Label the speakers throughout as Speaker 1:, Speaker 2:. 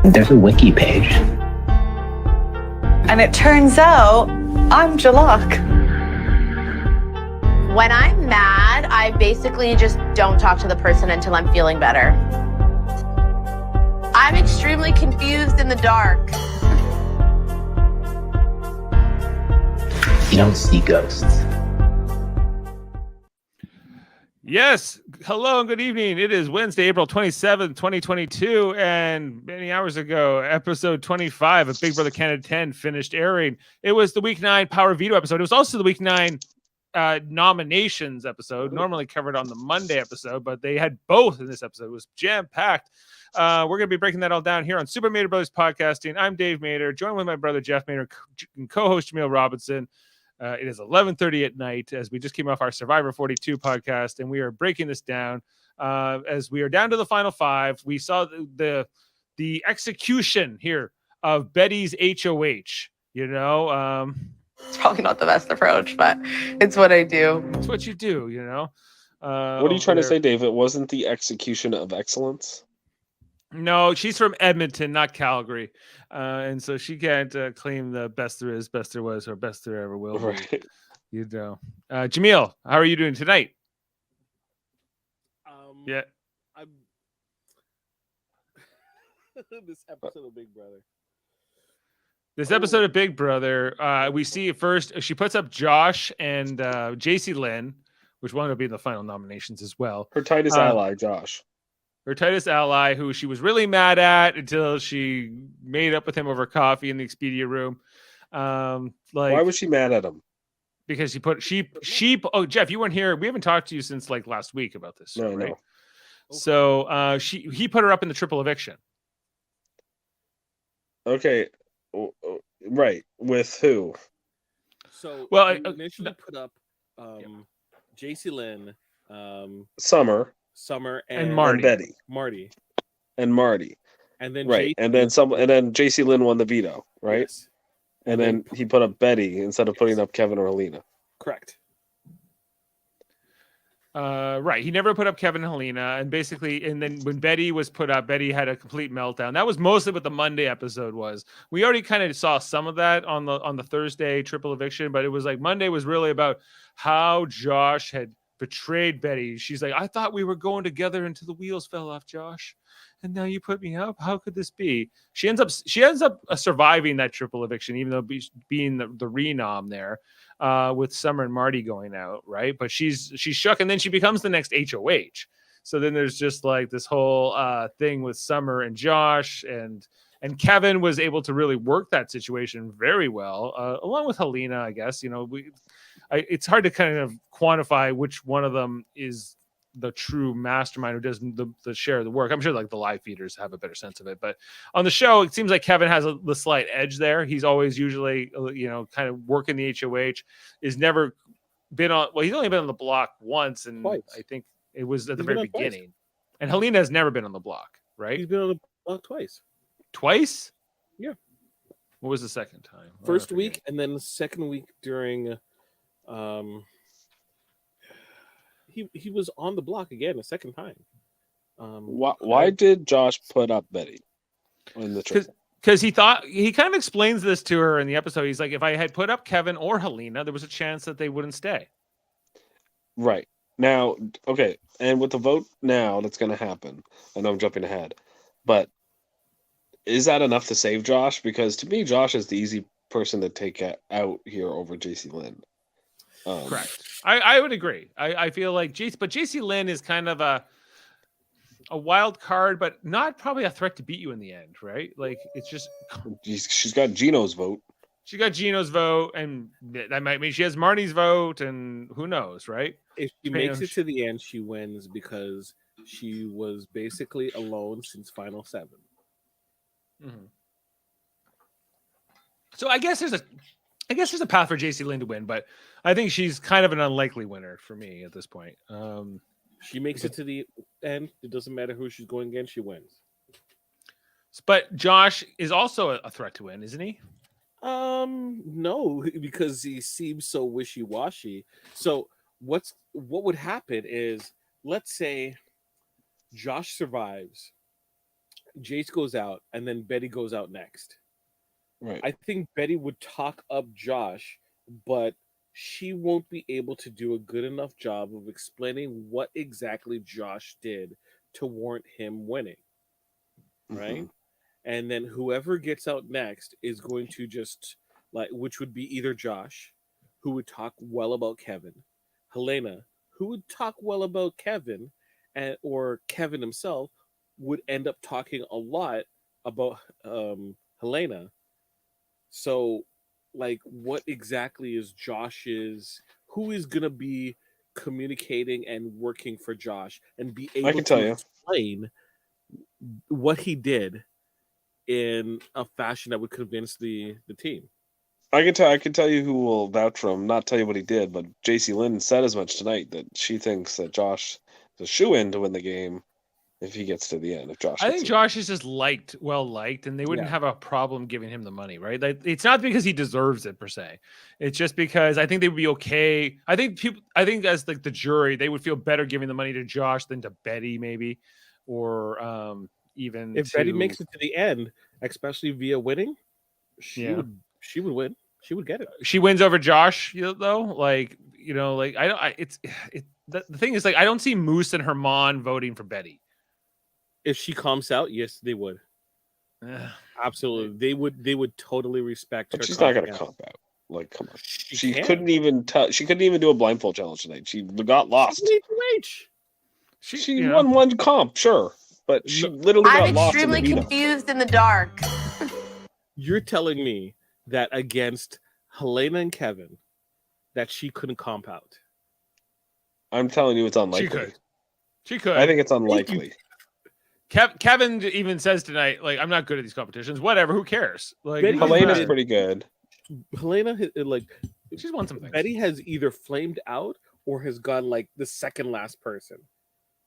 Speaker 1: There's a wiki page.
Speaker 2: And it turns out I'm Jalak.
Speaker 3: When I'm mad, I basically just don't talk to the person until I'm feeling better. I'm extremely confused in the dark.
Speaker 1: You don't see ghosts.
Speaker 4: Yes. Hello and good evening. It is Wednesday, April 27th, 2022. And many hours ago, episode 25 of Big Brother Canada 10 finished airing. It was the week 9 Power Veto episode. It was also the week 9 nominations episode, normally covered on the Monday episode, but they had both in this episode. It was jam-packed. We're going to be breaking that all down here on Super Mater Brothers Podcasting. I'm Dave Mater, joined with my brother Jeff Mater and co-host Jaemeel Robinson. It is 11:30 at night as we just came off our Survivor 42 podcast, and we are breaking this down as we are down to the final 5. We saw the execution here of Betty's HOH.
Speaker 2: It's probably not the best approach, but it's what I do.
Speaker 4: It's what you do.
Speaker 5: What are you trying to say, Dave? It wasn't the execution of excellence?
Speaker 4: No, she's from Edmonton, not Calgary. And so she can't claim the best there is, best there was, or best there ever will be.
Speaker 5: Right.
Speaker 4: Jaemeel, how are you doing tonight? Yeah.
Speaker 6: I'm this episode of Big Brother.
Speaker 4: This episode of Big Brother, we see first, she puts up Josh and Jacey-Lynne, which wound up being the final nominations as well.
Speaker 5: Her tightest ally, Josh.
Speaker 4: Her tightest ally, who she was really mad at until she made up with him over coffee in the Expedia room.
Speaker 5: Why was she mad at him?
Speaker 4: Because he put sheep. Oh, Jeff, you weren't here. We haven't talked to you since like last week about this.
Speaker 5: No,
Speaker 4: right?
Speaker 5: no.
Speaker 4: So he put her up in the triple eviction.
Speaker 5: Okay, right. With who?
Speaker 6: So
Speaker 4: well,
Speaker 6: he initially put up Jacey-Lynne,
Speaker 5: Summer,
Speaker 4: and Marty.
Speaker 5: and Betty,
Speaker 6: and Marty, and then
Speaker 5: right, and then Jacey-Lynne won the veto, right?
Speaker 6: Yes.
Speaker 5: And then he put up Betty instead of putting up Kevin or Helena.
Speaker 6: Correct.
Speaker 4: Right. He never put up Kevin and Helena, and then when Betty was put up, Betty had a complete meltdown. That was mostly what the Monday episode was. We already kind of saw some of that on the Thursday triple eviction, but it was like Monday was really about how Josh had betrayed Betty. She's like, I thought we were going together until the wheels fell off, Josh, and now you put me up. How could this be? She ends up surviving that triple eviction, even though being the renom there, with Summer and Marty going out, right? But she's shook, and then she becomes the next HOH. So then there's just like this whole thing with Summer and Josh, and Kevin was able to really work that situation very well, along with Helena, I guess. It's hard to kind of quantify which one of them is the true mastermind who does the share of the work. I'm sure like the live feeders have a better sense of it, but on the show, it seems like Kevin has the slight edge there. He's always usually, kind of working the HOH. He's never been on. Well, he's only been on the block once, and
Speaker 6: Twice.
Speaker 4: I think it was at the very beginning. Twice. And Helena has never been on the block, right?
Speaker 6: He's been on the block twice.
Speaker 4: Twice?
Speaker 6: Yeah.
Speaker 4: What was the second time?
Speaker 6: First week, and then the second week during. He was on the block again a second time.
Speaker 5: Why did Josh put up Betty in the triple?
Speaker 4: Because he kind of explains this to her in the episode. He's like, if I had put up Kevin or Helena, there was a chance that they wouldn't stay.
Speaker 5: Right. Now, okay, and with the vote now that's going to happen, I know I'm jumping ahead, but is that enough to save Josh? Because to me, Josh is the easy person to take out here over Jacey-Lynne.
Speaker 4: Correct. I would agree. I feel like Jacey-Lynne is kind of a wild card, but not probably a threat to beat you in the end, right? Like it's just
Speaker 5: she's got Gino's vote.
Speaker 4: She got Gino's vote, and that might mean she has Marty's vote, and who knows, right?
Speaker 6: If she makes it to the end, she wins because she was basically alone since Final 7.
Speaker 4: Mm-hmm. So I guess there's a path for Jacey-Lynne to win, but I think she's kind of an unlikely winner for me at this point.
Speaker 6: She makes it to the end. It doesn't matter who she's going against. She wins.
Speaker 4: But Josh is also a threat to win, isn't he?
Speaker 6: No, because he seems so wishy-washy. So what would happen is, let's say Josh survives. Jace goes out, and then Betty goes out next.
Speaker 5: Right.
Speaker 6: I think Betty would talk up Josh, but she won't be able to do a good enough job of explaining what exactly Josh did to warrant him winning. Right?
Speaker 5: Mhm.
Speaker 6: And then whoever gets out next is going to just which would be either Josh, who would talk well about Kevin, Helena, who would talk well about Kevin, or Kevin himself would end up talking a lot about Helena. So, what exactly is Josh's? Who is gonna be communicating and working for Josh and be able
Speaker 5: can tell
Speaker 6: to
Speaker 5: you.
Speaker 6: explain what he did in a fashion that would convince the team?
Speaker 5: I can tell you who will vouch for him. Not tell you what he did, but Jacey-Lynne said as much tonight that she thinks that Josh is a shoe-in to win the game if he gets to the end. If Josh,
Speaker 4: I think
Speaker 5: gets
Speaker 4: Josh is just well liked, and they wouldn't
Speaker 6: Yeah.
Speaker 4: have a problem giving him the money, right? Like, it's not because he deserves it per se. It's just because I think they would be okay. I think as like the jury, they would feel better giving the money to Josh than to Betty, maybe, or even
Speaker 6: If Betty makes it to the end, especially via winning, she
Speaker 4: Yeah.
Speaker 6: would win. She would get it.
Speaker 4: she wins over Josh, though. Like, the thing is, like, I don't see Moose and Herman voting for Betty.
Speaker 6: If she calms out, yes, they would. Absolutely, they would totally respect her.
Speaker 5: but she's not going to
Speaker 6: calming out.
Speaker 5: comp out. Like, come on.
Speaker 6: She
Speaker 5: She
Speaker 6: can.
Speaker 5: couldn't even She couldn't even do a blindfold challenge tonight. She got lost.
Speaker 6: She's an HOH.
Speaker 5: She won one comp, sure, but she literally got
Speaker 3: I'm
Speaker 5: lost in the
Speaker 3: extremely
Speaker 5: veto.
Speaker 3: confused in the dark.
Speaker 6: You're telling me that against Helena and Kevin, that she couldn't comp out?
Speaker 5: I'm telling you, it's unlikely.
Speaker 4: She could.
Speaker 5: I think it's unlikely.
Speaker 4: Kevin even says tonight, like, I'm not good at these competitions. Whatever, who cares? Like,
Speaker 6: Betty-
Speaker 5: Helena's
Speaker 6: Right.
Speaker 5: pretty good.
Speaker 6: Helena,
Speaker 4: she's won some things.
Speaker 6: Betty has either flamed out or has gone like the second last person.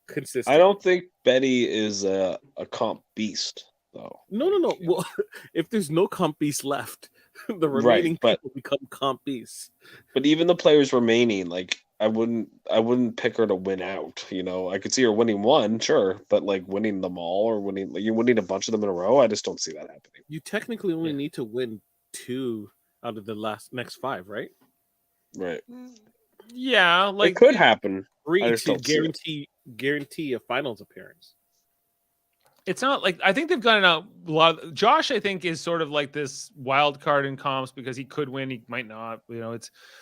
Speaker 6: Consistent.
Speaker 5: I don't think Betty is a comp beast, though.
Speaker 6: No. Well, if there's no comp beast left, the remaining
Speaker 5: but-
Speaker 6: people become comp beasts.
Speaker 5: But even the players remaining, like, I wouldn't pick her to win out. I could see her winning one, sure, but like winning them all or winning a bunch of them in a row, I just don't see that happening.
Speaker 6: You technically only need to win 2 out of the next 5, right?
Speaker 5: Right.
Speaker 4: Yeah, like
Speaker 5: It could happen.
Speaker 6: 3
Speaker 5: I just
Speaker 6: to
Speaker 5: don't see it.
Speaker 6: guarantee a finals appearance.
Speaker 4: it's not like I think they've gotten a lot. Josh, I think, is sort of like this wild card in comps because he could win, he might not.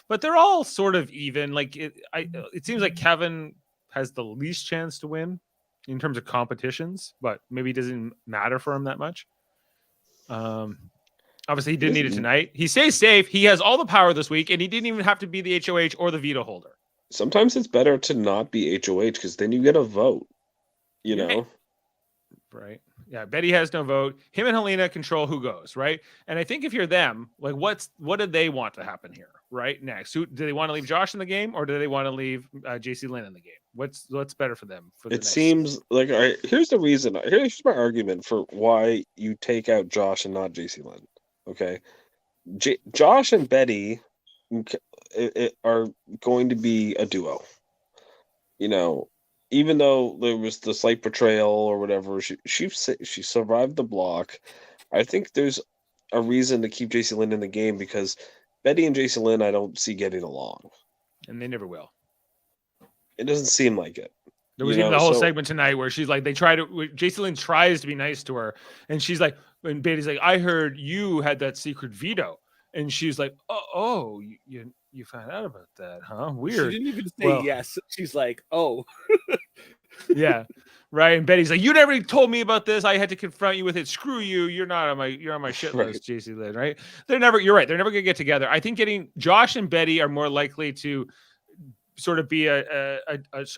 Speaker 4: But they're all sort of even. Like it seems like Kevin has the least chance to win in terms of competitions, but maybe it doesn't matter for him that much. Obviously, he didn't need it tonight. He stays safe. He has all the power this week, and he didn't even have to be the HOH or the veto holder.
Speaker 5: Sometimes it's better to not be HOH because then you get a vote.
Speaker 4: Right. Yeah. Betty has no vote. Him and Helena control who goes. Right. And I think if you're them, like, what do they want to happen here? Right. Next, do they want to leave Josh in the game or do they want to leave Jacey-Lynne in the game? What's better for them?
Speaker 5: Seems like, all right, here's the reason. Here's my argument for why you take out Josh and not Jacey-Lynne. Okay. Josh and Betty are going to be a duo. Even though there was the slight betrayal or whatever, she survived the block. I think there's a reason to keep Jacey-Lynne in the game because Betty and Jacey-Lynne I don't see getting along.
Speaker 4: And they never will.
Speaker 5: It doesn't seem like it.
Speaker 4: There was even the whole segment tonight where she's like, Jacey-Lynne tries to be nice to her. And she's like, and Betty's like, I heard you had that secret veto. And she's like, oh, you found out about that, huh? Weird.
Speaker 6: She didn't even say yes. She's like, oh.
Speaker 4: Yeah. Right. And Betty's like, you never told me about this. I had to confront you with it. Screw you. You're on my shit list, Jacey-Lynne, right? You're right. They're never gonna get together. I think getting Josh and Betty are more likely to sort of be a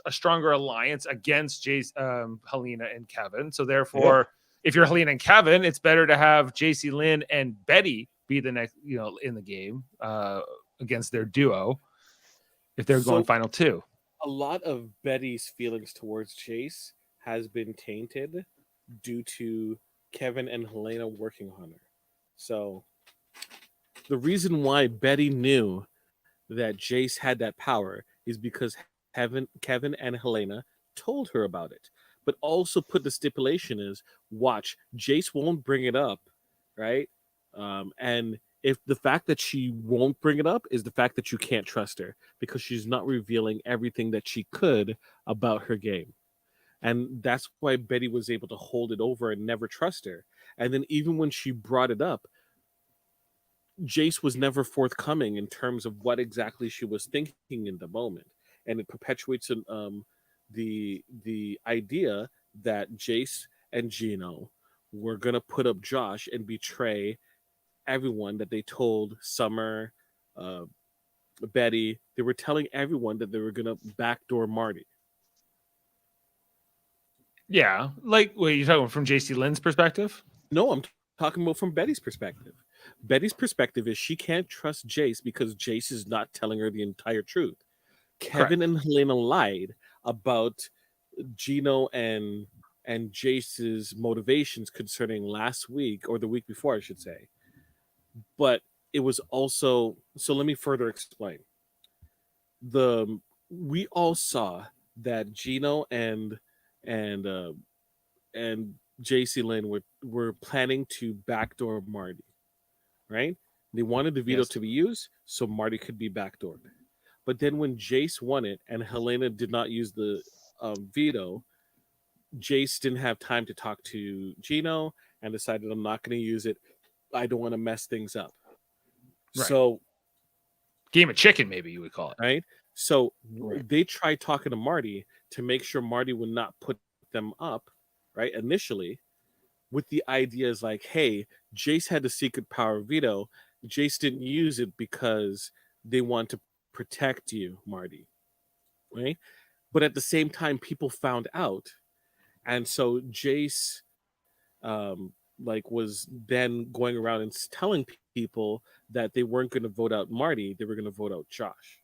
Speaker 4: stronger alliance against Helena and Kevin. So therefore, if you're Helena and Kevin, it's better to have Jacey-Lynne and Betty be the next, in the game against their duo if they're going final 2.
Speaker 6: A lot of Betty's feelings towards Chase has been tainted due to Kevin and Helena working on her. So the reason why Betty knew that Jace had that power is because Kevin and Helena told her about it. but also put the stipulation is, watch, Jace won't bring it up, right? And if the fact that she won't bring it up is the fact that you can't trust her because she's not revealing everything that she could about her game. And that's why Betty was able to hold it over and never trust her. And then even when she brought it up, Jace was never forthcoming in terms of what exactly she was thinking in the moment. And it perpetuates the idea that Jace and Gino were going to put up Josh and betray everyone that they told Summer, Betty. They were telling everyone that they were going to backdoor Marty.
Speaker 4: Yeah, like, wait, you're talking from Jacey-Lynne's perspective?
Speaker 6: No, I'm talking about from Betty's perspective. Betty's perspective is she can't trust Jace because Jace is not telling her the entire truth. Kevin and Helena lied about Gino and Jace's motivations concerning last week or the week before, I should say. But it was also, so let me further explain. We all saw that Gino and Jacey-Lynne were planning to backdoor Marty, right? They wanted the veto to be used so Marty could be backdoored. But then when Jace won it and Helena did not use the veto, Jace didn't have time to talk to Gino and decided, I'm not going to use it. I don't want to mess things up.
Speaker 4: Right.
Speaker 6: So,
Speaker 4: game of chicken, maybe you would call it.
Speaker 6: Right? So they tried talking to Marty to make sure Marty would not put them up, right? Initially, with the ideas like, hey, Jace had the secret power veto. Jace didn't use it because they want to protect you, Marty, right? But at the same time, people found out. And so Jace was then going around and telling people that they weren't going to vote out Marty, they were going to vote out Josh,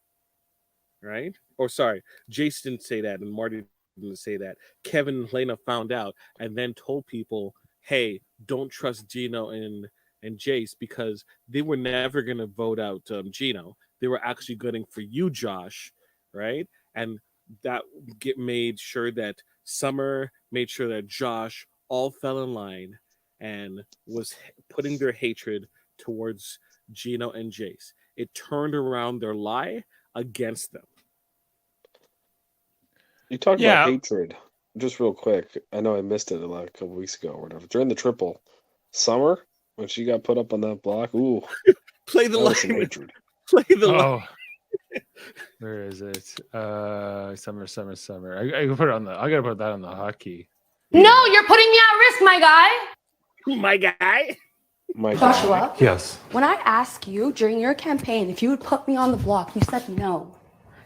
Speaker 6: right? Or sorry, Jace didn't say that and Marty didn't say that. Kevin and Helena found out and then told people, hey, don't trust Gino and Jace because they were never going to vote out Gino. They were actually gunning for you, Josh, right? And that made sure that Summer made sure that Josh all fell in line and was putting their hatred towards Gino and Jace. It turned around their lie against them.
Speaker 5: You talked about hatred. Just real quick, I know I missed it a couple weeks ago or whatever. During the triple, Summer, when she got put up on that block, ooh.
Speaker 6: Play the line.
Speaker 5: Hatred.
Speaker 6: Play the line.
Speaker 4: Where is it? Summer. I gotta put that on the hotkey.
Speaker 3: No, you're putting me at risk, my guy.
Speaker 6: My guy.
Speaker 7: Joshua.
Speaker 8: Yes.
Speaker 7: When I asked you during your campaign if you would put me on the block, you said no.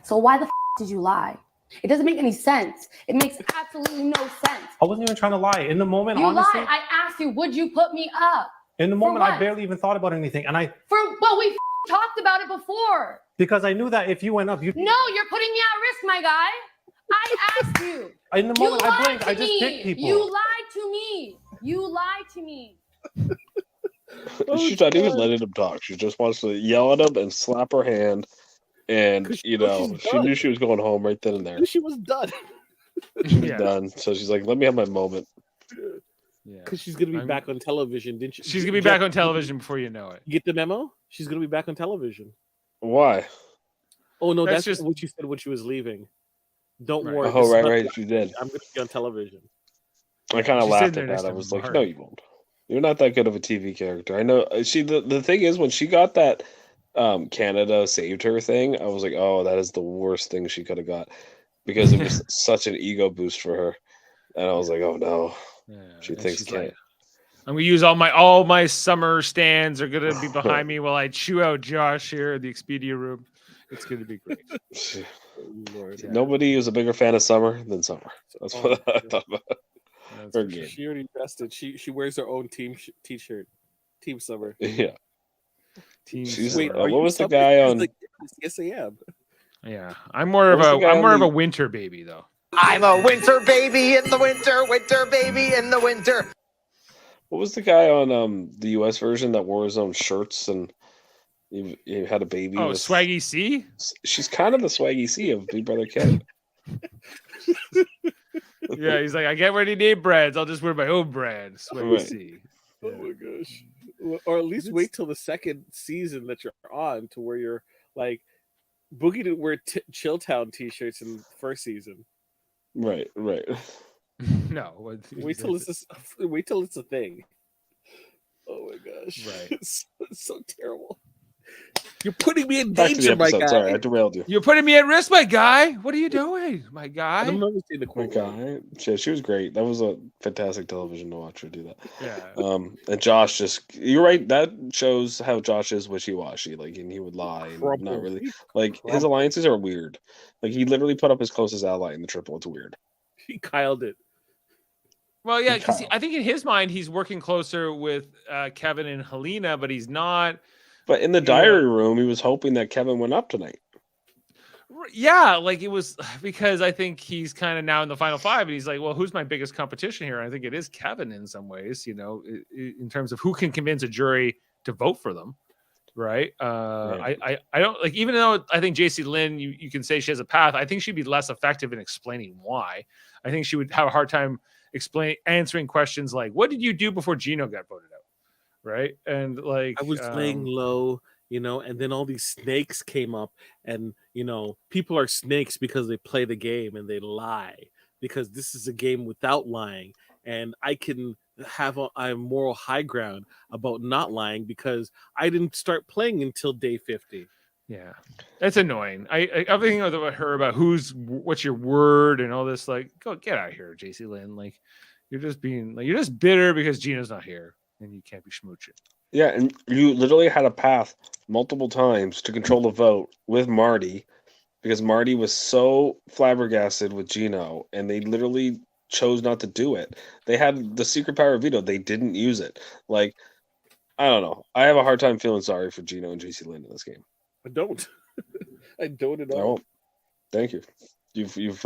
Speaker 7: So why the did you lie? It doesn't make any sense. It makes absolutely no sense.
Speaker 8: I wasn't even trying to lie. In the moment,
Speaker 7: You
Speaker 8: honestly.
Speaker 7: lied. I asked you, would you put me up?
Speaker 8: In the moment, I barely even thought about anything. And
Speaker 7: But we talked about it before.
Speaker 8: Because I knew that if you went up,
Speaker 7: No, you're putting me at risk, my guy. I asked you.
Speaker 8: In the moment, I blinked. I just picked people.
Speaker 7: You lied to me. You lied to me.
Speaker 5: She's not even letting him talk. She just wants to yell at him and slap her hand. And, she knew she was going home right then and there.
Speaker 6: She was done.
Speaker 5: She was done. So she's like, let me have my moment.
Speaker 6: Because she's going to be back on television, didn't she?
Speaker 4: She's going to be back on television before you know it.
Speaker 6: You get the memo? She's going to be back on television.
Speaker 5: Why?
Speaker 6: Oh, no, that's just what you said when she was leaving. Don't worry.
Speaker 5: Oh, right, she did.
Speaker 6: I'm going to be on television.
Speaker 5: I kind of laughed at that. I was like, no, you won't. You're not that good of a TV character. I know. The thing is, when she got that Canada saved her thing, I was like, oh, that is the worst thing she could have got because it was such an ego boost for her. And I was like, oh, no. Yeah, she thinks Canada.
Speaker 4: Like, I'm gonna use all my summer stands are gonna be behind me while I chew out Josh here in the Expedia room. It's gonna be great.
Speaker 5: Lord, nobody is a bigger fan of Summer than Summer. That's what I thought about her game.
Speaker 6: She already invested. She wears her own team t-shirt. Team Summer.
Speaker 5: Yeah.
Speaker 6: Wait,
Speaker 5: what was the guy on?
Speaker 6: Yes, I am.
Speaker 4: Yeah, I'm more of a winter baby though.
Speaker 9: I'm a winter baby in the winter baby in the winter.
Speaker 5: What was the guy on the US version that wore his own shirts and he had a baby?
Speaker 4: Oh, Swaggy C?
Speaker 5: She's kind of the Swaggy C of Big Brother Canada.
Speaker 4: Yeah, he's like, I can't wear any name brands. I'll just wear my own brand. That's what you
Speaker 5: Right.
Speaker 4: see.
Speaker 6: Oh my gosh. Or at least wait till the second season that you're on to where you're like, Boogie didn't wear Chilltown t-shirts in the first season.
Speaker 5: Right.
Speaker 4: No.
Speaker 6: Wait till it's a thing. Oh my gosh.
Speaker 4: Right.
Speaker 6: It's so terrible. You're putting me in
Speaker 5: Back to the
Speaker 6: danger, my
Speaker 5: episode.
Speaker 6: guy.
Speaker 5: Sorry, I derailed you.
Speaker 4: You're putting me at risk, my guy. What are you doing, my guy?
Speaker 6: I'm not saying the
Speaker 5: My
Speaker 6: quote.
Speaker 5: guy. She was great. That was a fantastic television to watch her do that.
Speaker 4: Yeah.
Speaker 5: And Josh you're right. That shows how Josh is wishy-washy. Like, and he would lie and not really. Like, his alliances are weird. Like, he literally put up his closest ally in the triple. It's weird.
Speaker 6: He Kyled it.
Speaker 4: Well, yeah, because
Speaker 5: Kyle.
Speaker 4: I think in his mind he's working closer with Kevin and Helena, but he's not.
Speaker 5: But in the diary room, he was hoping that Kevin went up tonight.
Speaker 4: Yeah, like it was because I think he's kind of now in the final five, and he's like, well, who's my biggest competition here? I think it is Kevin in some ways, in terms of who can convince a jury to vote for them, right? I don't like, even though I think Jacey-Lynne, you can say she has a path, I think she'd be less effective in explaining why. I think she would have a hard time answering questions like, what did you do before Gino got voted out? Right. And like
Speaker 6: I was laying low, and then all these snakes came up, and people are snakes because they play the game and they lie, because this is a game without lying, and I can have a moral high ground about not lying because I didn't start playing until day 50.
Speaker 4: Yeah, that's annoying. Everything about her about what's your word and all this, like, go get out of here, Jacey-Lynne. Like, you're just bitter because Gino's not here and you can't be schmooching.
Speaker 5: Yeah, and you literally had a path multiple times to control the vote with Marty, because Marty was so flabbergasted with Gino, and they literally chose not to do it. They had the secret power of veto. They didn't use it. Like, I don't know. I have a hard time feeling sorry for Gino and Jacey-Lynne in this game.
Speaker 6: I don't. I don't at
Speaker 5: I
Speaker 6: all.
Speaker 5: won't. Thank you. You've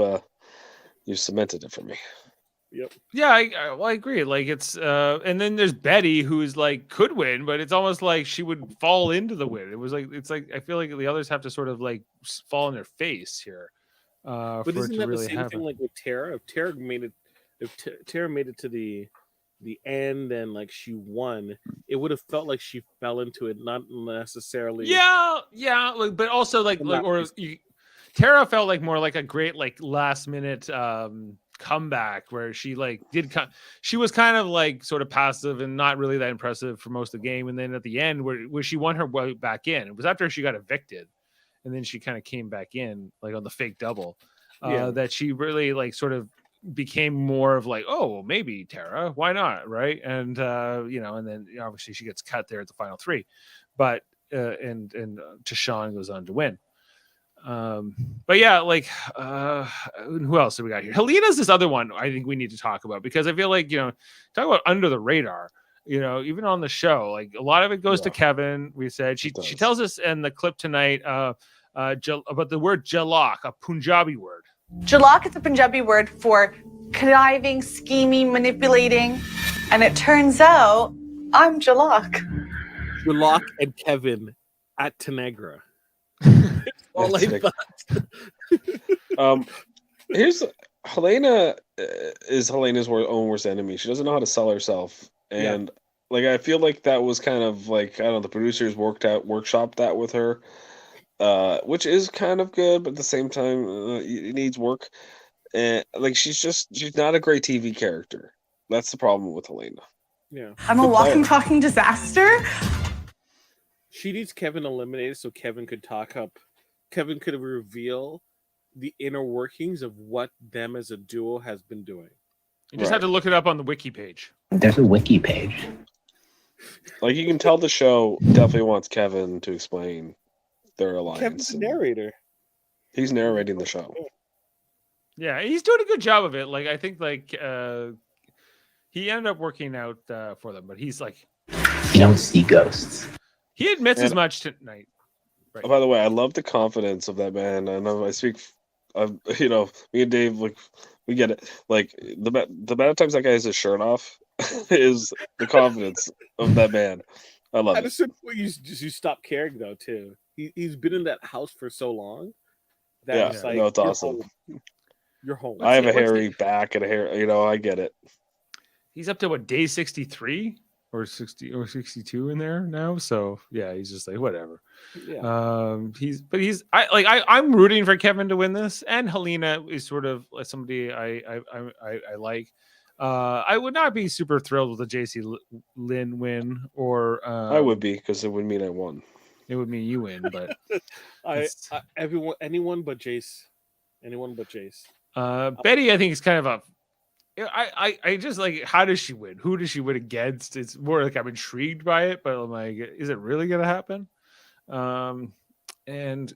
Speaker 5: cemented it for me.
Speaker 6: Yep.
Speaker 4: Yeah, I agree. Like, it's and then there's Betty, who's like could win, but it's almost like she would fall into the win. It's like I feel like the others have to sort of like fall in their face here.
Speaker 6: But
Speaker 4: for it
Speaker 6: isn't
Speaker 4: to
Speaker 6: that
Speaker 4: really
Speaker 6: the same
Speaker 4: happen.
Speaker 6: thing like with Tara? If Tara made it to the end and like she won, it would have felt like she fell into it, not necessarily.
Speaker 4: Yeah, like, but also Tara felt like more like a great like last minute comeback where she like she was kind of like sort of passive and not really that impressive for most of the game, and then at the end where she won her way back in, it was after she got evicted, and then she kind of came back in like on the fake double, that she really like sort of became more of like, oh, maybe Tara, why not, right? And and then obviously she gets cut there at the final three, but and Tashawn goes on to win. But yeah, like who else do we got here? Helena's this other one I think we need to talk about, because I feel like talk about under the radar. Even on the show, like a lot of it goes to Kevin. We said she tells us in the clip tonight about the word jalak, a Punjabi word.
Speaker 2: Jalak is a Punjabi word for conniving, scheming, manipulating, and it turns out I'm Jalak.
Speaker 6: Jalak and Kevin at Tanagra. All I thought.
Speaker 5: Here's Helena is Helena's own worst enemy. She doesn't know how to sell herself, and like I feel like that was kind of like, I don't know, the producers workshopped that with her, which is kind of good, but at the same time it needs work. And like she's not a great TV character. That's the problem with Helena.
Speaker 6: Yeah,
Speaker 2: I'm a walking, talking disaster.
Speaker 6: She needs Kevin eliminated so Kevin could Kevin could reveal the inner workings of what them as a duo has been doing.
Speaker 4: You just have to look it up on the wiki page.
Speaker 1: There's a wiki page.
Speaker 5: Like, you can tell the show definitely wants Kevin to explain their alliance.
Speaker 6: Kevin's the narrator.
Speaker 5: He's narrating the show.
Speaker 4: Yeah, he's doing a good job of it. Like, I think like he ended up working out for them, but he's like,
Speaker 1: You don't see ghosts.
Speaker 4: He admits as much tonight. Right.
Speaker 5: By the way, I love the confidence of that man. I know I speak, me and Dave, like, we get it. Like, the amount of times that guy has his shirt off is the confidence of that man. I love
Speaker 6: At
Speaker 5: it.
Speaker 6: a certain point, you stop caring, though, too. He's been in that house for so long that it's like,
Speaker 5: no, it's awesome.
Speaker 6: You're home.
Speaker 5: I have a hairy back and a hair. I get it.
Speaker 4: He's up to what, day 63 or 60 or 62 in there now. So yeah, he's just like whatever.
Speaker 6: Yeah.
Speaker 4: I'm rooting for Kevin to win this, and Helena is sort of like somebody I like. I would not be super thrilled with a Jacey-Lynne win, or
Speaker 5: I would be, because it would mean I won.
Speaker 4: It would mean you win, but
Speaker 6: anyone but Jace. Anyone but Jace.
Speaker 4: Betty, I think, is kind of a. I just like, how does she win? Who does she win against? It's more like I'm intrigued by it, but I'm like, is it really gonna happen? And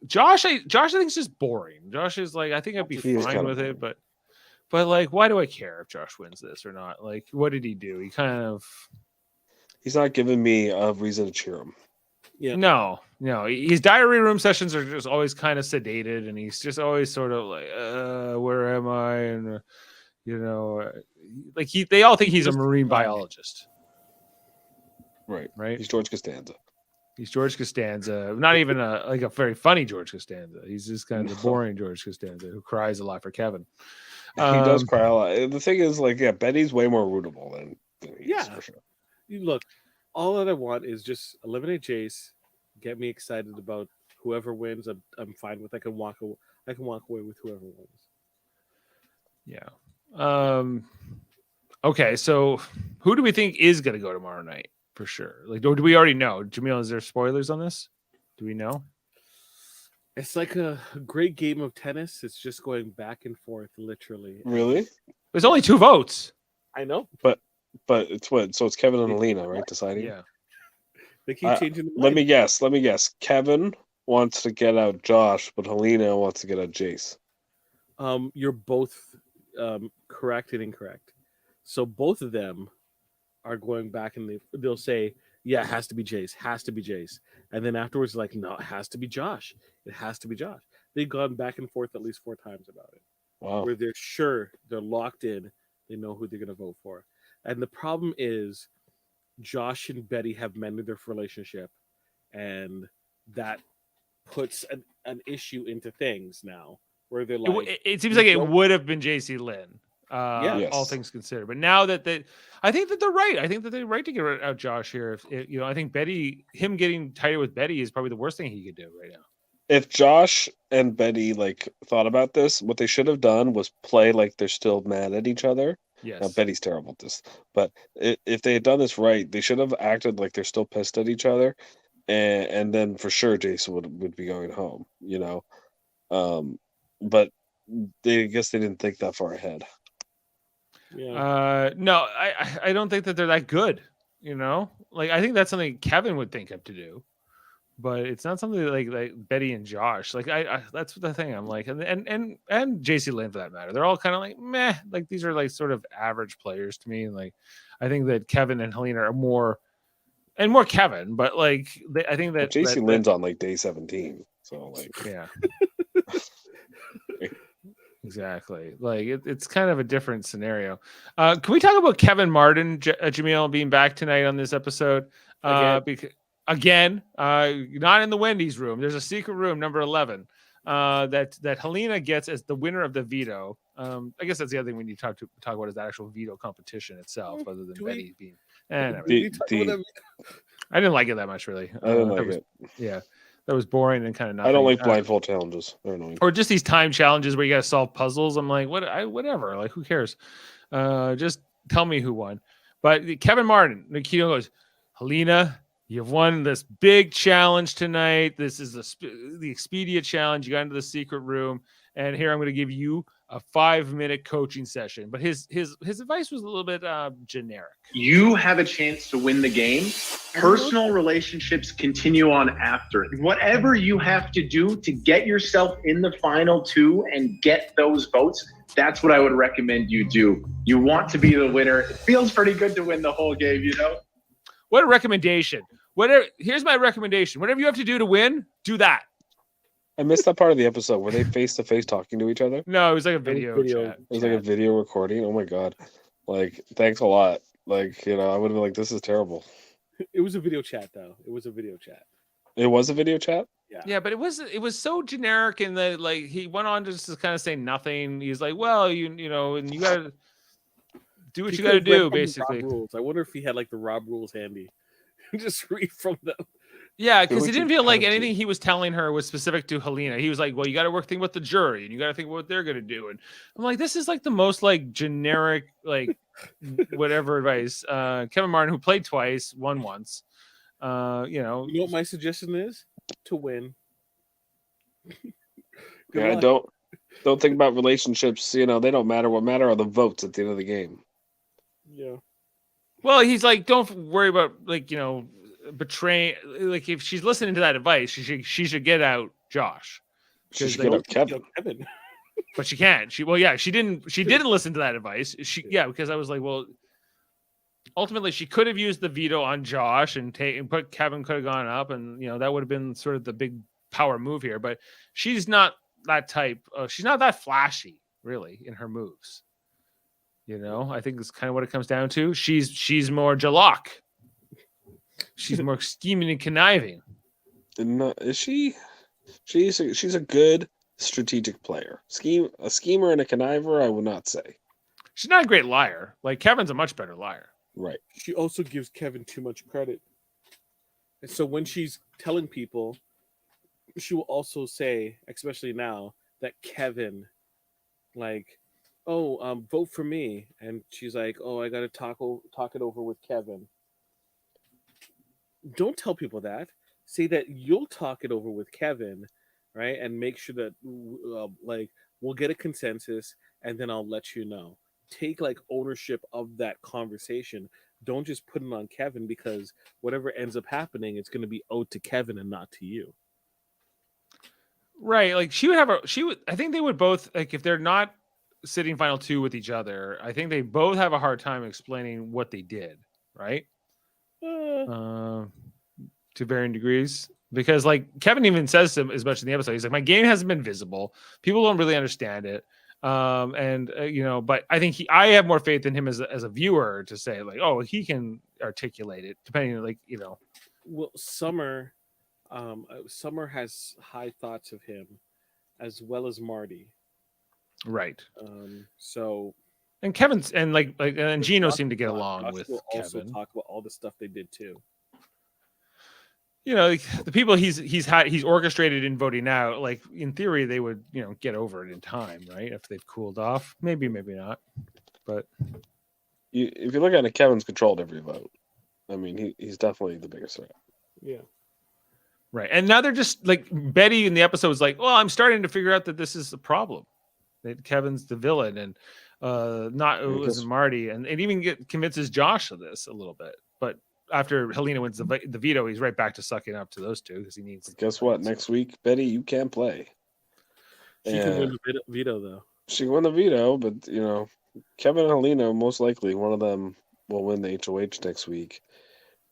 Speaker 4: Josh, I think is just boring. Josh is like, I think I'd be fine with it, but like, why do I care if Josh wins this or not? Like, what did he do? He's not giving me a reason to cheer him. Yeah. No. His diary room sessions are just always kind of sedated, and he's just always sort of like, where am I? And they all think he's a marine biologist. Right. He's George Costanza. Not even a very funny George Costanza. He's just kind of the boring George Costanza who cries a lot for Kevin. He does cry a lot. The thing is, Betty's way more rootable than he is, for sure.
Speaker 6: Look, all that I want is just eliminate Jace, get me excited about whoever wins. I'm fine with. I can walk away with whoever wins.
Speaker 4: Yeah. Okay. So, who do we think is going to go tomorrow night for sure? Like, do we already know? Jaemeel, is there spoilers on this? Do we know?
Speaker 6: It's like a great game of tennis. It's just going back and forth, literally.
Speaker 5: Really?
Speaker 4: There's only 2 votes.
Speaker 6: I know,
Speaker 5: but it's what? So it's Kevin and Alina, right? Deciding.
Speaker 6: Yeah. They keep changing the mind.
Speaker 5: Let me guess. Kevin wants to get out Josh, but Helena wants to get out Jace.
Speaker 6: You're both correct and incorrect. So both of them are going back, and they'll say, yeah, it has to be Jace. And then afterwards, like, no, it has to be Josh. They've gone back and forth at least 4 times about it.
Speaker 5: Wow.
Speaker 6: Where they're sure, they're locked in, they know who they're going to vote for. And the problem is, Josh and Betty have mended their relationship, and that puts an issue into things now, where they're like,
Speaker 4: it seems like it would have been Jacey-Lynne. All things considered, but now that I think that they're right. I think that they're right to get out Josh here. I think him getting tighter with Betty is probably the worst thing he could do right now.
Speaker 5: If Josh and Betty thought about this, what they should have done was play like they're still mad at each other.
Speaker 4: Yes.
Speaker 5: Now, Betty's terrible at this, but if they had done this right, they should have acted like they're still pissed at each other, and then for sure Jason would be going home. But I guess they didn't think that far ahead.
Speaker 6: Yeah.
Speaker 4: No, I don't think that they're that good. I think that's something Kevin would think up to do, but it's not something like Betty and Josh. I that's the thing. I'm like, and Jacey-Lynne for that matter. They're all kind of like meh. Like, these are like sort of average players to me. And I think that Kevin and Helena are more Kevin, but I think that
Speaker 5: Jacey-Lynne's on day 17. So
Speaker 4: yeah. Exactly. It's kind of a different scenario. Can we talk about Kevin Martin, Jaemeel, being back tonight on this episode? Again, not in the Wendy's room. There's a secret room, number 11, that Helena gets as the winner of the veto. I guess that's the other thing we need to talk about is the actual veto competition itself, other than Betty being. I didn't like it that much, really.
Speaker 5: I didn't like it.
Speaker 4: Yeah. That was boring and kind of nothing.
Speaker 5: I don't like blindfold challenges. They're annoying.
Speaker 4: Or just these time challenges where you got to solve puzzles. I'm like, whatever. Who cares? Just tell me who won. But Kevin Martin, Nikito goes, Helena, you've won this big challenge tonight. This is the Expedia challenge. You got into the secret room, and here I'm going to give you a 5-minute coaching session. But his advice was a little bit generic.
Speaker 10: You have a chance to win the game. Personal relationships continue on after it. Whatever you have to do to get yourself in the final 2 and get those votes, that's what I would recommend you do. You want to be the winner. It feels pretty good to win the whole game,
Speaker 4: What a recommendation. Here's my recommendation. Whatever you have to do to win, do that.
Speaker 5: I missed that part of the episode. Were they face to face talking to each other?
Speaker 4: No, it was like a video chat.
Speaker 5: It was like a video recording. Oh my god! Thanks a lot. I would have been like, this is terrible.
Speaker 6: It was a video chat, though. It was a video chat.
Speaker 5: It was a video chat?
Speaker 4: Yeah, but it was so generic in that like he went on to just kind of say nothing. He's like, well, you know, and you gotta do what you gotta do, basically.
Speaker 6: Rules. I wonder if he had like the Rob rules handy. Just read from them.
Speaker 4: Yeah, because it didn't feel like anything he was telling her was specific to Helena. He was like, well, you got to think with the jury and you got to think about what they're going to do. And I'm like, this is like the most like generic, like whatever advice. Kevin Martin, who played twice, won once. You know
Speaker 6: what my suggestion is? To win.
Speaker 5: Yeah, don't think about relationships. You know, they don't matter. What matter are the votes at the end of the game.
Speaker 6: Yeah.
Speaker 4: Well, he's like, don't worry about like, you know, betraying. Like if she's listening to that advice, she should get out Josh.
Speaker 5: She should get out Kevin.
Speaker 4: But she can't. She didn't listen to that advice. Because I was like, well, ultimately she could have used the veto on Josh and put Kevin could have gone up, and you know that would have been sort of the big power move here. But she's not that type. She's not that flashy, really, in her moves. You know, I think it's kind of what it comes down to. She's more Jalak. She's more scheming and conniving.
Speaker 5: Is she? She's a good strategic player. A schemer and a conniver, I would not say.
Speaker 4: She's not a great liar. Like Kevin's a much better liar.
Speaker 5: Right.
Speaker 6: She also gives Kevin too much credit. And so when she's telling people, she will also say, especially now, that Kevin, like, vote for me. And she's like, oh, I got to talk it over with Kevin. Don't tell people that. Say that you'll talk it over with Kevin, right? And make sure that, we'll get a consensus, and then I'll let you know. Take, like, ownership of that conversation. Don't just put it on Kevin, because whatever ends up happening, it's going to be owed to Kevin and not to you.
Speaker 4: Right. Like I think they would both, like, if they're not sitting final two with each other, I think they both have a hard time explaining what they did, right? To varying degrees, because like Kevin even says to him as much in the episode, he's like, my game hasn't been visible, people don't really understand it, you know, but I think I have more faith in him as a viewer to say like, oh, he can articulate it, depending on, like, you know.
Speaker 6: Well, Summer has high thoughts of him, as well as Marty,
Speaker 4: right?
Speaker 6: So,
Speaker 4: and Kevin's and and Gino seem to get
Speaker 6: Josh
Speaker 4: along with
Speaker 6: will also
Speaker 4: Kevin.
Speaker 6: talk about all the stuff they did too.
Speaker 4: You know, the people he's orchestrated in voting out, like in theory they would, you know, get over it in time, right? If they've cooled off, maybe not. But
Speaker 5: if you look at it, Kevin's controlled every vote. I mean, he's definitely the biggest threat.
Speaker 6: Yeah.
Speaker 4: Right. And now they're just like Betty in the episode is like, well, I'm starting to figure out that this is a problem. That Kevin's the villain, and it wasn't Marty, and it even convinces Josh of this a little bit. But after Helena wins the veto, he's right back to sucking up to those two because he needs.
Speaker 5: Guess what? Next week, Betty, you can't play.
Speaker 6: She can win the veto, though.
Speaker 5: She won the veto, but you know, Kevin and Helena, most likely one of them will win the HOH next week,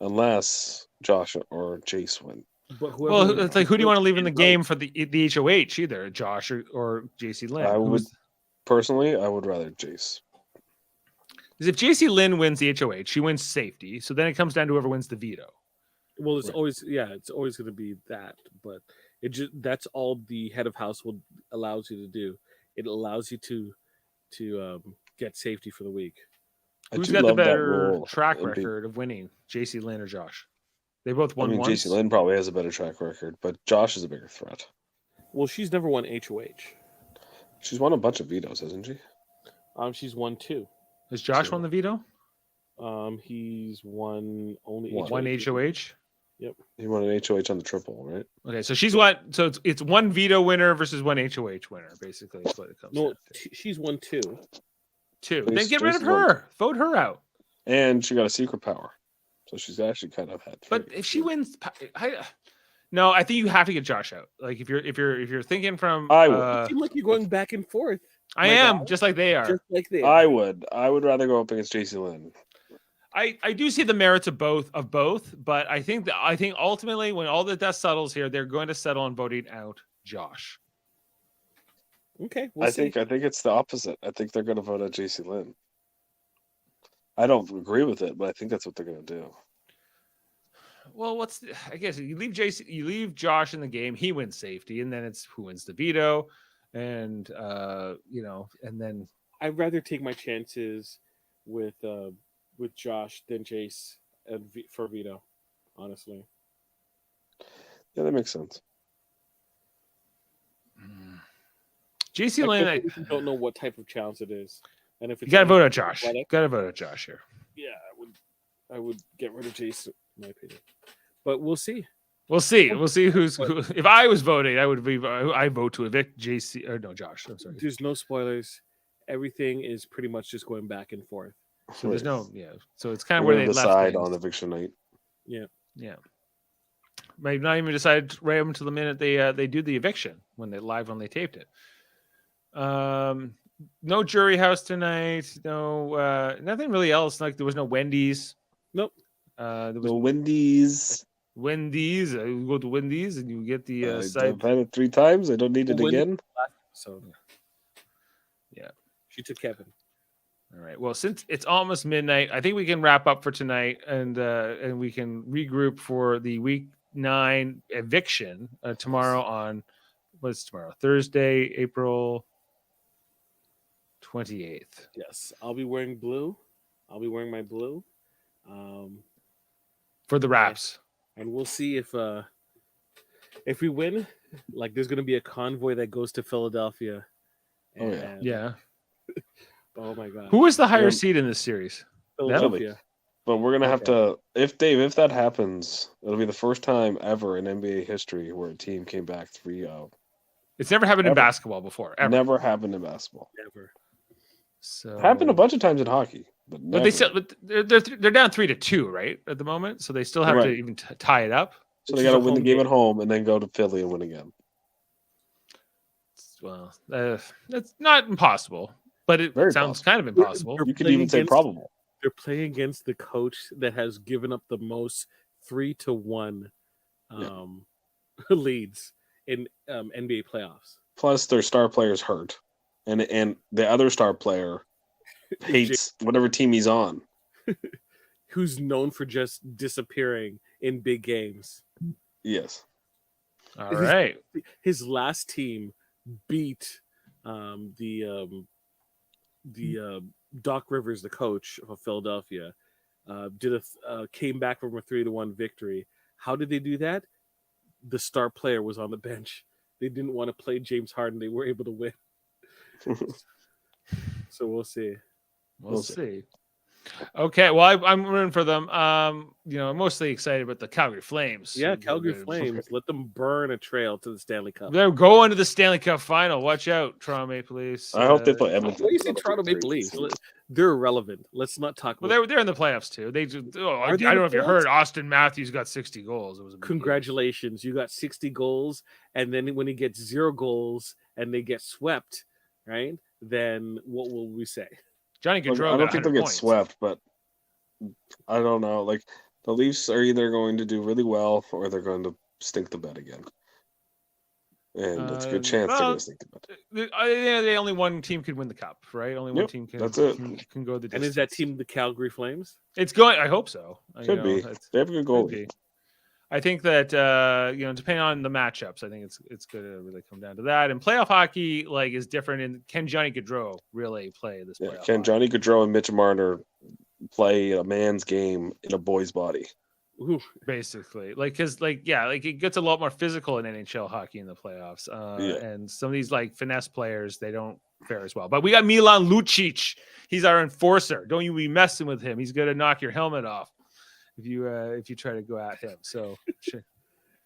Speaker 5: unless Josh or Jace win.
Speaker 4: Well, it's like, who do you want to leave in the game for the HOH? Either Josh or Jacey-Lynne.
Speaker 5: I would rather Jace.
Speaker 4: Because if Jacey-Lynne wins the HOH, she wins safety. So then it comes down to whoever wins the veto.
Speaker 6: Well, it's always going to be that. But that's all the head of household allows you to do. It allows you to get safety for the week.
Speaker 4: Who's got the better track record of winning, Jacey-Lynne or Josh? They both won once.
Speaker 5: Jacey-Lynne probably has a better track record, but Josh is a bigger threat.
Speaker 6: Well, she's never won HOH.
Speaker 5: She's won a bunch of vetoes, hasn't she?
Speaker 6: She's won 2.
Speaker 4: Has Josh won the veto?
Speaker 6: He's won only
Speaker 4: one HOH.
Speaker 6: Yep.
Speaker 5: He won an HOH on the triple, right?
Speaker 4: Okay, so she's what? So it's one veto winner versus one HOH winner, basically. Is what it comes.
Speaker 6: No, she's won 2.
Speaker 4: Then get rid of her. Vote her out.
Speaker 5: And she got a secret power, so she's actually kind of had.
Speaker 4: But if she wins, no, I think you have to get Josh out. Like if you're thinking from,
Speaker 5: I would.
Speaker 6: You seem like you're going back and forth.
Speaker 4: I am just like they are.
Speaker 5: I would rather go up against Jacey-Lynne.
Speaker 4: I do see the merits of both, but I think ultimately when all the dust settles here, they're going to settle on voting out Josh.
Speaker 6: Okay,
Speaker 5: I think it's the opposite. I think they're going to vote out Jacey-Lynne. I don't agree with it, but I think that's what they're going to do.
Speaker 4: Well, I guess you leave Josh in the game. He wins safety, and then it's who wins the veto, and and then
Speaker 6: I'd rather take my chances with Josh than Jace for veto. Honestly,
Speaker 5: Yeah, that makes sense.
Speaker 4: Jacey-Lynne,
Speaker 6: I don't know what type of challenge it is, and if it's
Speaker 4: you got to vote on Josh. Got to vote on Josh here.
Speaker 6: Yeah, I would get rid of Jace, in my opinion. But we'll see.
Speaker 4: We'll see. We'll see who. If I was voting, I vote to evict JC or no Josh. I'm sorry.
Speaker 6: There's no spoilers. Everything is pretty much just going back and forth.
Speaker 4: So there's no So it's kind of
Speaker 5: We're
Speaker 4: where they
Speaker 5: decide
Speaker 4: left
Speaker 5: on eviction night.
Speaker 6: Yeah.
Speaker 4: Might not even decide right up until the minute they do the eviction when they taped it. No jury house tonight. No, nothing really else. Like there was no Wendy's.
Speaker 6: Nope.
Speaker 5: There was no Wendy's.
Speaker 4: Wendy's. You go to Wendy's and you get the side.
Speaker 5: I've had it 3 times. I don't need it again.
Speaker 6: So,
Speaker 4: yeah,
Speaker 6: she took Kevin.
Speaker 4: All right. Well, since it's almost midnight, I think we can wrap up for tonight, and we can regroup for the week 9 eviction tomorrow on what's tomorrow? Thursday, April 28th.
Speaker 6: Yes, I'll be wearing blue. I'll be wearing my blue.
Speaker 4: For the Raps.
Speaker 6: And we'll see if we win. Like, there's going to be a convoy that goes to Philadelphia. And,
Speaker 4: yeah.
Speaker 6: Oh my God.
Speaker 4: Who is the higher seed in this series?
Speaker 6: Philadelphia.
Speaker 5: But we're gonna have to. If that happens, it'll be the first time ever in NBA history where a team came back 3-0.
Speaker 4: It's never happened in basketball before. Ever.
Speaker 5: Never happened in basketball.
Speaker 6: Never.
Speaker 4: So
Speaker 5: happened a bunch of times in hockey, but
Speaker 4: they still they're down 3-2 right at the moment, so they still have to even tie it up.
Speaker 5: So they got to win the game at home and then go to Philly and win again.
Speaker 4: Well, that's not impossible, but it sounds kind of impossible.
Speaker 5: You could even say probable.
Speaker 6: They're playing against the coach that has given up the most 3-1 leads in NBA playoffs.
Speaker 5: Plus, their star player's hurt, and the other star player hates whatever team he's on.
Speaker 6: Who's known for just disappearing in big games.
Speaker 5: Yes.
Speaker 4: All right.
Speaker 6: His last team beat Doc Rivers, the coach of Philadelphia, came back from a 3-1 victory. How did they do that? The star player was on the bench. They didn't want to play James Harden. They were able to win. So we'll see.
Speaker 4: We'll see. Okay, well, I'm rooting for them. I'm mostly excited about the Calgary Flames.
Speaker 6: Yeah, Calgary Flames. Let them burn a trail to the Stanley Cup.
Speaker 4: They're going to the Stanley Cup final. Watch out, Toronto Maple Leafs.
Speaker 5: I hope they play Edmonton.
Speaker 6: What do you say, Toronto Maple Leafs? They're irrelevant. Let's not talk about.
Speaker 4: Well, they're in the playoffs too. I don't know if you heard. Austin Matthews got 60 goals. It was
Speaker 6: congratulations. You got 60 goals, and then when he gets 0 goals and they get swept, right? Then what will we say?
Speaker 4: Johnny Gaudreau.
Speaker 5: I don't think they'll get swept, but I don't know. Like the Leafs are either going to do really well or they're going to stink the bed again. And it's a good chance they're going to stink the bed.
Speaker 4: The only one team could win the cup, right? Only one team can.
Speaker 5: That's it.
Speaker 4: Can go the distance.
Speaker 6: And is that team the Calgary Flames?
Speaker 4: It's going. I hope so.
Speaker 5: Could be. They have a good goalie.
Speaker 4: I think that depending on the matchups, I think it's going to really come down to that. And playoff hockey is different. And can Johnny Gaudreau really play this?
Speaker 5: Yeah, can Johnny Gaudreau and Mitch Marner play a man's game in a boy's body?
Speaker 6: Ooh.
Speaker 4: Basically, it gets a lot more physical in NHL hockey in the playoffs. And some of these finesse players, they don't fare as well. But we got Milan Lucic. He's our enforcer. Don't you be messing with him. He's going to knock your helmet off if you try to go at him. So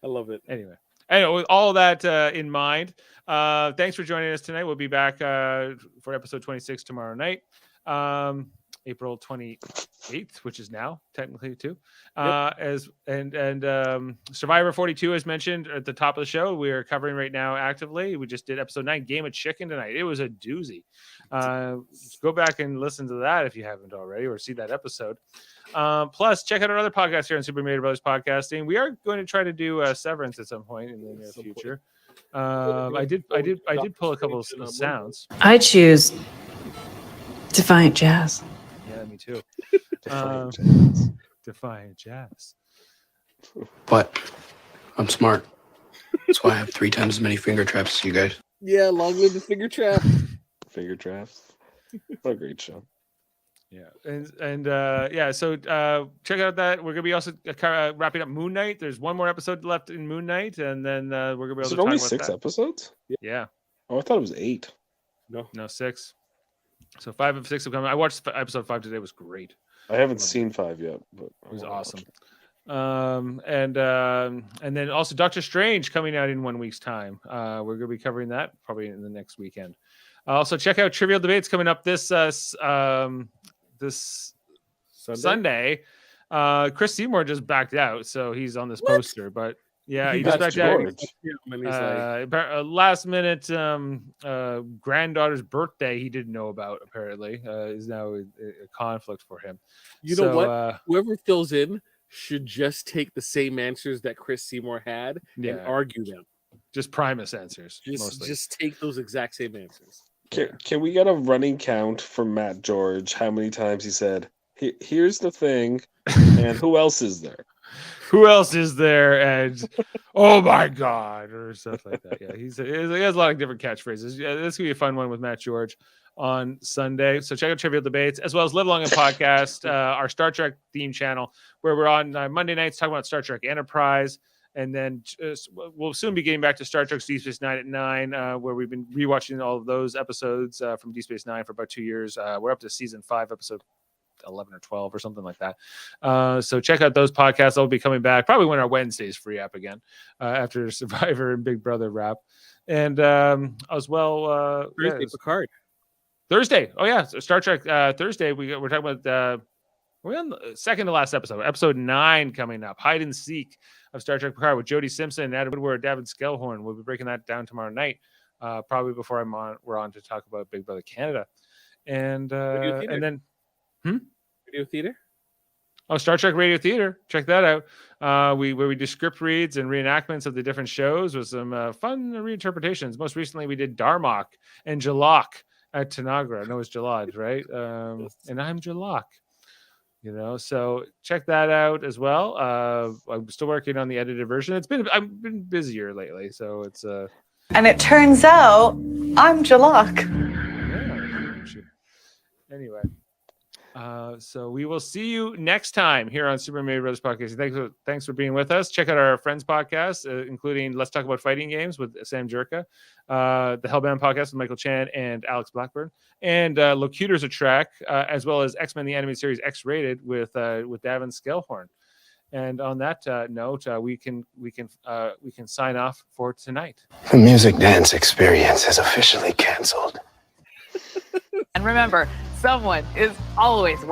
Speaker 6: I love it.
Speaker 4: Anyway, with all that in mind, thanks for joining us tonight. We'll be back for episode 26 tomorrow night. April 28th, which is now technically too. Survivor 42, as mentioned at the top of the show, we are covering right now actively. We just did episode 9, Game of Chicken tonight. It was a doozy. Go back and listen to that if you haven't already, or see that episode. Plus, check out our other podcast here on Super Mario Brothers Podcasting. We are going to try to do Severance at some point in the near future. I did pull a couple of sounds.
Speaker 11: I choose Defiant Jazz.
Speaker 4: Yeah, me too. Defiant Jazz.
Speaker 12: But I'm smart. That's why I have 3 times as many finger traps as you guys.
Speaker 6: Yeah, long live the finger trap.
Speaker 5: Finger traps. What a great show.
Speaker 4: Yeah, and yeah, so check out that we're gonna be also wrapping up Moon Knight. There's one more episode left in Moon Knight, and then we're gonna be able
Speaker 5: Is
Speaker 4: to
Speaker 5: it
Speaker 4: talk
Speaker 5: only
Speaker 4: about
Speaker 5: 6
Speaker 4: that.
Speaker 5: episodes?
Speaker 4: Yeah.
Speaker 5: Oh, I thought it was 8.
Speaker 4: No, 6. So 5 of 6 have come. I watched episode 5 today. It was great.
Speaker 5: I haven't seen 5 yet, but
Speaker 4: It was awesome. And then also Doctor Strange coming out in 1 week's time. We're gonna be covering that probably in the next weekend. Also check out Trivial Debates coming up this Sunday. Chris Seymour just backed out, so he's on this poster. But yeah, he just backed out. Last minute granddaughter's birthday he didn't know about. Apparently, is now a conflict for him.
Speaker 6: You know what? Whoever fills in should just take the same answers that Chris Seymour had and argue them.
Speaker 4: Just Primus answers.
Speaker 6: Just take those exact same answers.
Speaker 5: Can we get a running count from Matt George? How many times he said, "Here's the thing," and who else is there?
Speaker 4: Who else is there? And oh my God, or stuff like that. Yeah, he has a lot of different catchphrases. Yeah, this could be a fun one with Matt George on Sunday. So check out Trivial Debates as well as Live Long and Podcast, our Star Trek theme channel, where we're on Monday nights talking about Star Trek Enterprise. And then we'll soon be getting back to Star Trek Deep Space Nine at 9, where we've been rewatching all of those episodes from Deep Space Nine for about 2 years. We're up to season 5, episode 11 or 12 or something like that. So check out those podcasts. They'll be coming back probably when our Wednesdays free up again after Survivor and Big Brother wrap. And as well,
Speaker 6: Picard.
Speaker 4: Thursday. Oh yeah, so Star Trek Thursday. We're talking about. We're on the second to last episode 9 coming up. Hide and Seek of Star Trek Picard with Jodie Simpson, Adam Woodward, Davin Skellhorn. We'll be breaking that down tomorrow night, probably before we're on to talk about Big Brother Canada, and then
Speaker 6: Radio Theater.
Speaker 4: Oh, Star Trek Radio Theater. Check that out. Where we do script reads and reenactments of the different shows with some fun reinterpretations. Most recently, we did Darmok and Jalak at Tanagra. No, it's Jalad, right? And I'm Jalak. So check that out as well. I'm still working on the edited version. I've been busier lately, so it's
Speaker 2: And it turns out I'm Jalak.
Speaker 4: Yeah. Anyway, so we will see you next time here on Super Mario Bros. Podcast. Thanks for being with us. Check out our friends podcast, including Let's Talk About Fighting Games with Sam Jerka, the Hellbound podcast with Michael Chan and Alex Blackburn, and Locutors of Track, as well as X-Men the Animated Series X-Rated with Davin Skellhorn. And on that note, we can sign off for tonight.
Speaker 12: The music dance experience is officially canceled.
Speaker 13: And remember, someone is always